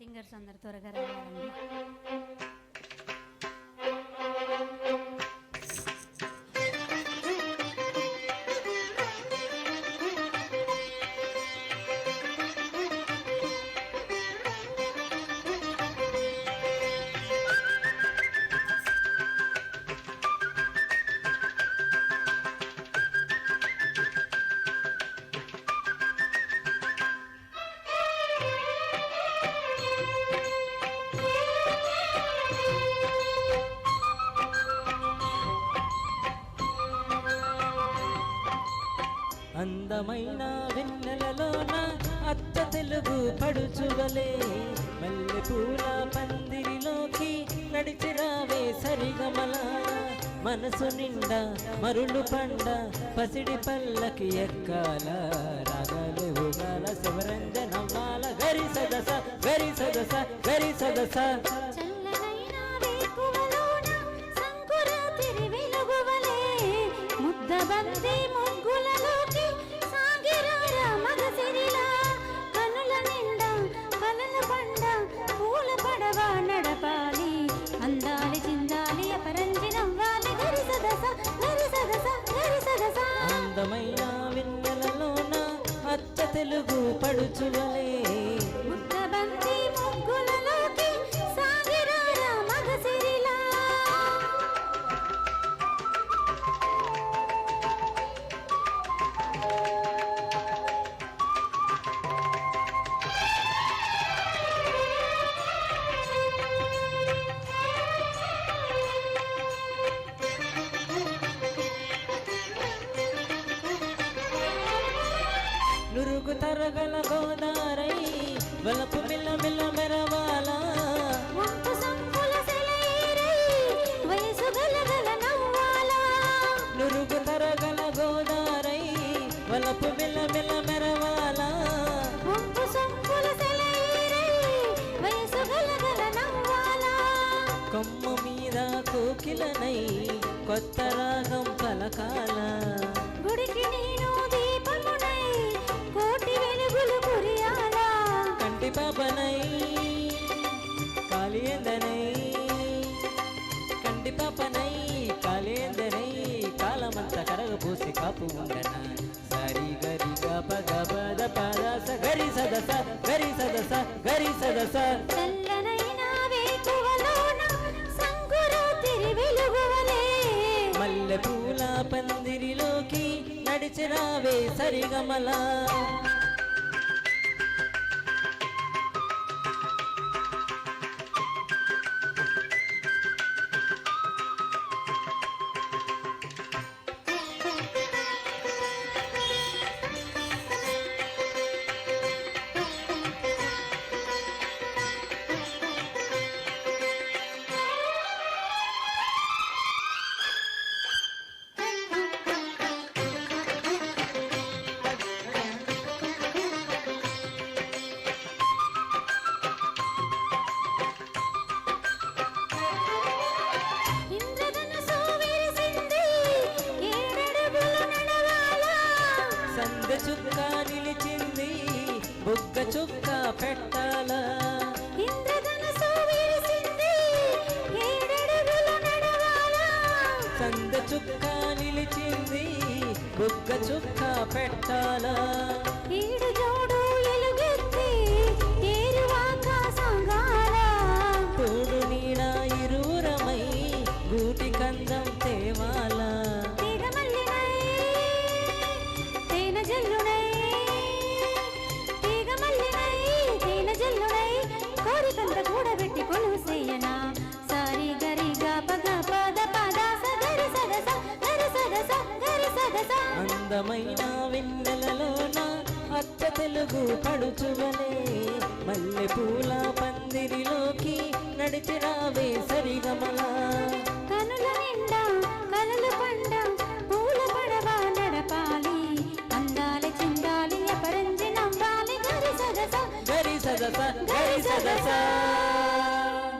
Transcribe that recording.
Singers అందరు త్వరగా రావాలండి. అందమైన వెన్నెలలోన అచ్చ తెలుగు పడుచువలే మల్లెపూల పందిరిలోకి నడిచిరావే సరిగమల మనసు నిండా మరులు పండ పసిడి పల్లకి ఎక్కాల రాగాలు ఊగాల శివరంజనవ్వాల గరి సదస గరి సదస గరి సదస ముద్దబంది ముగ్గులలోకి సాగిరార మగసిరిలా కనుల నిండా కలల పండ పూల పడవ నడపాలి అందాలి చిందాలి అపరంజి నవ్వాలి గరి సదస గరి సదస గరి సదస. అందమైన వెన్నెలలోన అచ్చ తెలుగు పడుచువలే ముద్దబంది ముగ్గులలోకి సాగిరార మగసిరిలా. నురుగు తరగల గోదారై వలపు మిల్ల మిల్ల మెరవాలా వంపు సంపుల సెలయేరై వయసు గలగల నవ్వాలా. నురుగు తరగల గోదారై వలపు మిల్ల మిల్ల మెరవాలా వంపు సంపుల సెలయేరై వయసు గలగల నవ్వాలా. కొమ్మ మీద కోకిలనై కొత్త రాగం పలకాల గుడికి నేను దీపమునై కోటి వెలుగులు కురియాలా. కంటి పాపనై కాళేందనై కంటి పాపనై కాళేందనై కాలమంత కరగపోసి కాపు ఉండన సరి గరి గప గపద పదస గరి సదస గరి సదస గరి సదస. చల్లనైన వేకువలోన సంకురాతిరి వెలుగువలే మల్లెపూల పందిరిలోకి నడిచిరావే సరిగమల సందె చుక్క నిలిచింది బుగ్గ చుక్క పెట్టాల ఇంద్రధనుసు విరిసింది ఏడడుగుల నడవాల. సందె చుక్క నిలిచింది బుగ్గ చుక్క పెట్టాల ఈడు జోడు ఎలుగెత్తి ఏరువాక సాగాల. తోడు నీడ ఇరువురమై గూటి కందం తేవాల తీగమల్లినై తేన జల్లునై తీగమల్లినై తేన జల్లునై కోరికంత కూడబెట్టి కొలువు చేయనా సారి గరి గప గపద పదస గరి సదస గరి సదస గరి సదస. అందమైన వెన్నెలలోన అచ్చ తెలుగు పడుచువలే మల్లెపూల పందిరిలోకి నడిచిరావే సరిగమల